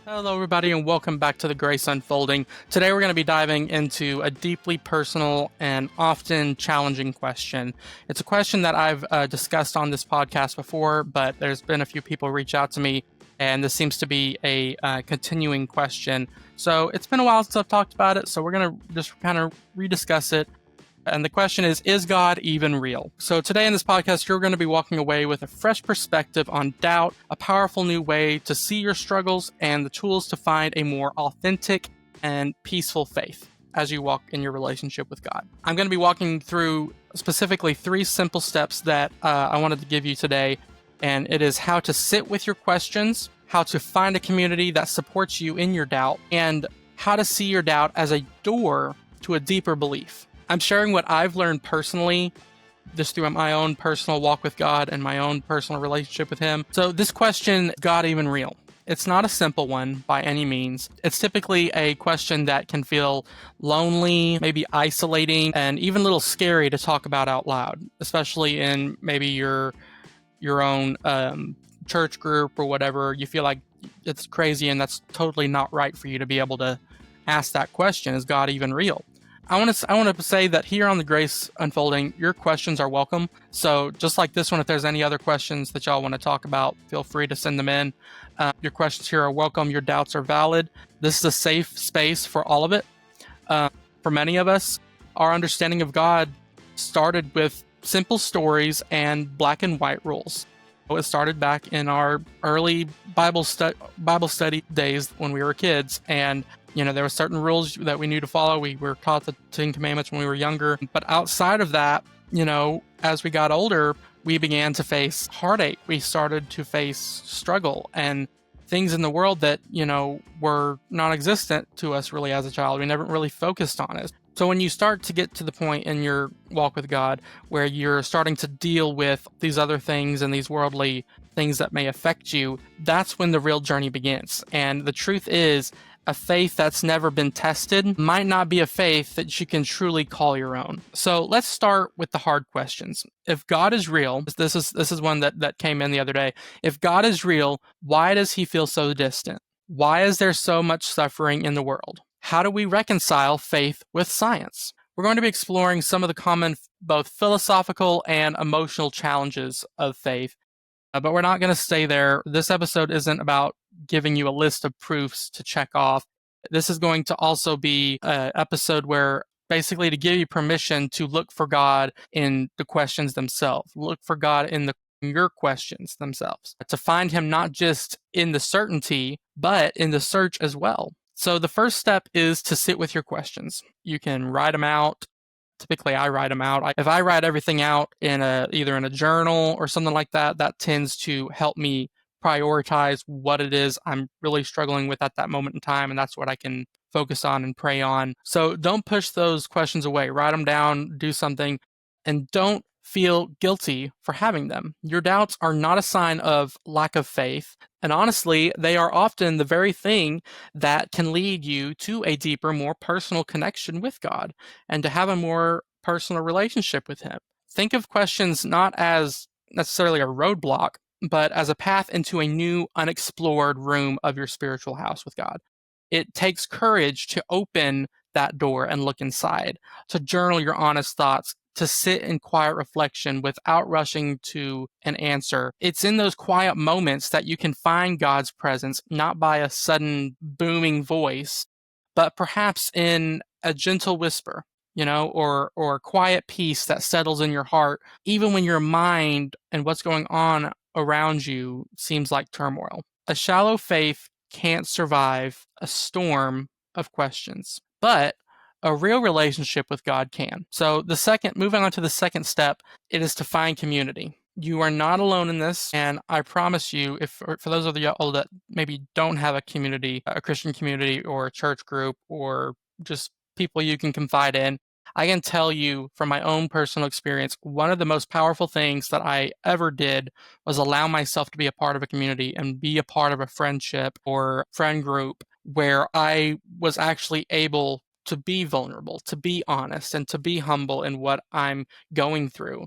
Hello, everybody, and welcome back to the Grace Unfolding. Today, we're going to be diving into a deeply personal and often challenging question. It's a question that I've discussed on this podcast before, but there's been a few people reach out to me, and this seems to be a continuing question. So, it's been a while since I've talked about it, so we're going to just kind of rediscuss it. And the question is God even real? So today in this podcast, you're going to be walking away with a fresh perspective on doubt, a powerful new way to see your struggles, and the tools to find a more authentic and peaceful faith as you walk in your relationship with God. I'm going to be walking through specifically 3 simple steps that I wanted to give you today. And it is how to sit with your questions, how to find a community that supports you in your doubt, and how to see your doubt as a door to a deeper belief. I'm sharing what I've learned personally, just through my own personal walk with God and my own personal relationship with Him. So this question, God even real? It's not a simple one by any means. It's typically a question that can feel lonely, maybe isolating, and even a little scary to talk about out loud, especially in maybe your own church group or whatever. You feel like it's crazy and that's totally not right for you to be able to ask that question. Is God even real? I want to say that here on the Grace Unfolding, your questions are welcome. So just like this one, if there's any other questions that y'all want to talk about, feel free to send them in. Your questions here are welcome. Your doubts are valid. This is a safe space for all of it. For many of us, our understanding of God started with simple stories and black and white rules. It started back in our early Bible study days when we were kids, and there were certain rules that we knew to follow. We were taught the 10 Commandments when we were younger. But outside of that, as we got older, we began to face heartache. We started to face struggle and things in the world that, were non-existent to us really as a child. We never really focused on it. So when you start to get to the point in your walk with God where you're starting to deal with these other things and these worldly things that may affect you, that's when the real journey begins. And the truth is, a faith that's never been tested might not be a faith that you can truly call your own. So let's start with the hard questions. If God is real, this is one that came in the other day. If God is real, why does He feel so distant? Why is there so much suffering in the world? How do we reconcile faith with science? We're going to be exploring some of the common both philosophical and emotional challenges of faith. But we're not going to stay there. This episode isn't about giving you a list of proofs to check off. This is going to also be an episode where basically to give you permission to look for God in the questions themselves. Look for God in your questions themselves. To find Him not just in the certainty, but in the search as well. So the first step is to sit with your questions. You can write them out. Typically, I write them out. If I write everything out in either in a journal or something like that, that tends to help me prioritize what it is I'm really struggling with at that moment in time, and that's what I can focus on and pray on. So don't push those questions away. Write them down, do something, and don't feel guilty for having them. Your doubts are not a sign of lack of faith, and honestly, they are often the very thing that can lead you to a deeper, more personal connection with God and to have a more personal relationship with Him. Think of questions not as necessarily a roadblock, but as a path into a new, unexplored room of your spiritual house with God. It takes courage to open that door and look inside, to journal your honest thoughts, to sit in quiet reflection without rushing to an answer. It's in those quiet moments that you can find God's presence, not by a sudden booming voice, but perhaps in a gentle whisper, or a quiet peace that settles in your heart, even when your mind and what's going on around you seems like turmoil. A shallow faith can't survive a storm of questions, but a real relationship with God can. So moving on to the second step, it is to find community. You are not alone in this, and I promise you, for those of you that maybe don't have a community, a Christian community or a church group or just people you can confide in, I can tell you from my own personal experience, one of the most powerful things that I ever did was allow myself to be a part of a community and be a part of a friendship or friend group where I was actually able to be vulnerable, to be honest, and to be humble in what I'm going through.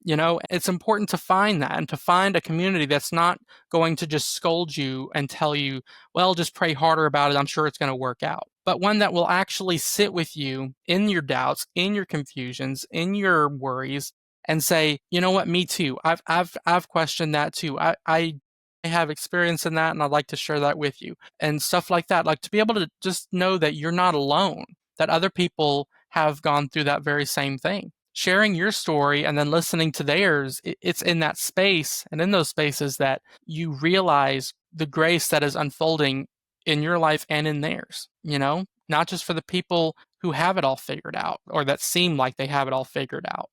It's important to find that and to find a community that's not going to just scold you and tell you, well, just pray harder about it. I'm sure it's going to work out. But one that will actually sit with you in your doubts, in your confusions, in your worries, and say, you know what, me too. I've questioned that too. I have experience in that, and I'd like to share that with you, and stuff like that. Like to be able to just know that you're not alone, that other people have gone through that very same thing. Sharing your story and then listening to theirs, it's in that space and in those spaces that you realize the grace that is unfolding in your life and in theirs, not just for the people who have it all figured out or that seem like they have it all figured out.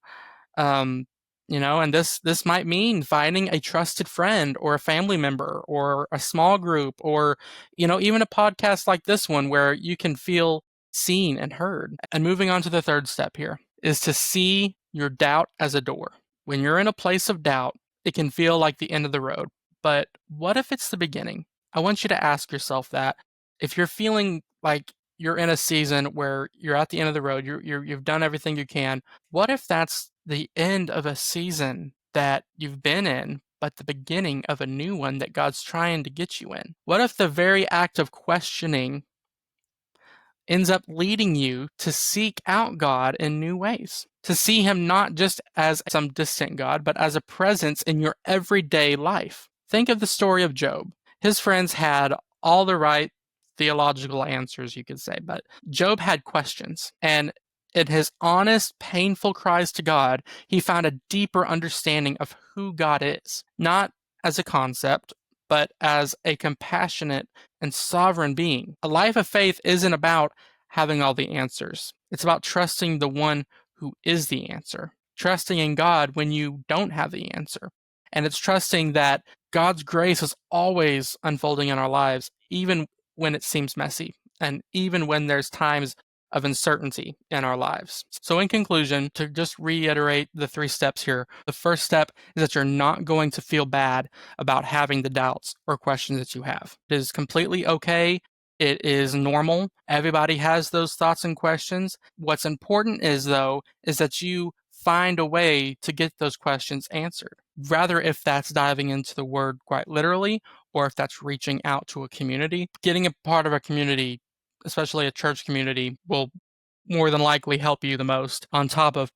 Um, and this might mean finding a trusted friend or a family member or a small group or, even a podcast like this one where you can feel seen and heard. And moving on to the third step here is to see your doubt as a door. When you're in a place of doubt, it can feel like the end of the road. But what if it's the beginning? I want you to ask yourself that. If you're feeling like you're in a season where you're at the end of the road, you've done everything you can, what if that's the end of a season that you've been in, but the beginning of a new one that God's trying to get you in? What if the very act of questioning ends up leading you to seek out God in new ways, to see Him not just as some distant God, but as a presence in your everyday life? Think of the story of Job. His friends had all the right theological answers, you could say, but Job had questions. And in his honest, painful cries to God, he found a deeper understanding of who God is, not as a concept, but as a compassionate and sovereign being. A life of faith isn't about having all the answers. It's about trusting the one who is the answer, trusting in God when you don't have the answer. And it's trusting that God's grace is always unfolding in our lives, even when it seems messy, and even when there's times of uncertainty in our lives. So in conclusion, to just reiterate the 3 steps here, the first step is that you're not going to feel bad about having the doubts or questions that you have. It is completely okay. It is normal. Everybody has those thoughts and questions. What's important is that you find a way to get those questions answered. Rather, if that's diving into the word quite literally, or if that's reaching out to a community, getting a part of a community, especially a church community, will more than likely help you the most, on top of,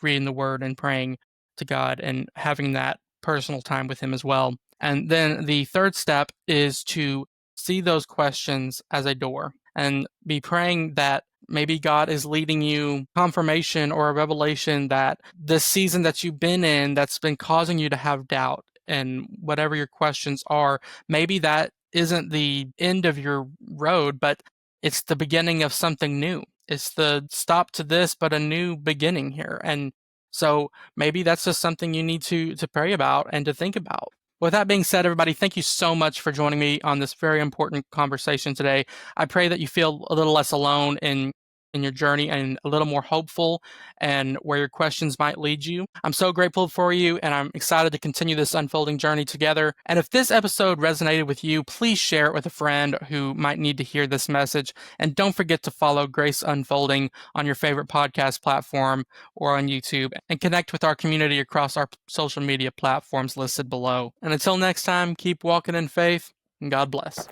reading the word and praying to God and having that personal time with Him as well. And then the third step is to see those questions as a door and be praying that maybe God is leading you confirmation or a revelation that the season that you've been in that's been causing you to have doubt and whatever your questions are, maybe that isn't the end of your road, but it's the beginning of something new. It's the stop to this, but a new beginning here. And so maybe that's just something you need to pray about and to think about. With that being said, everybody, thank you so much for joining me on this very important conversation today. I pray that you feel a little less alone in your journey and a little more hopeful and where your questions might lead you. I'm so grateful for you, and I'm excited to continue this unfolding journey together. And if this episode resonated with you, please share it with a friend who might need to hear this message. And don't forget to follow Grace Unfolding on your favorite podcast platform or on YouTube, and connect with our community across our social media platforms listed below. And until next time, keep walking in faith, and God bless.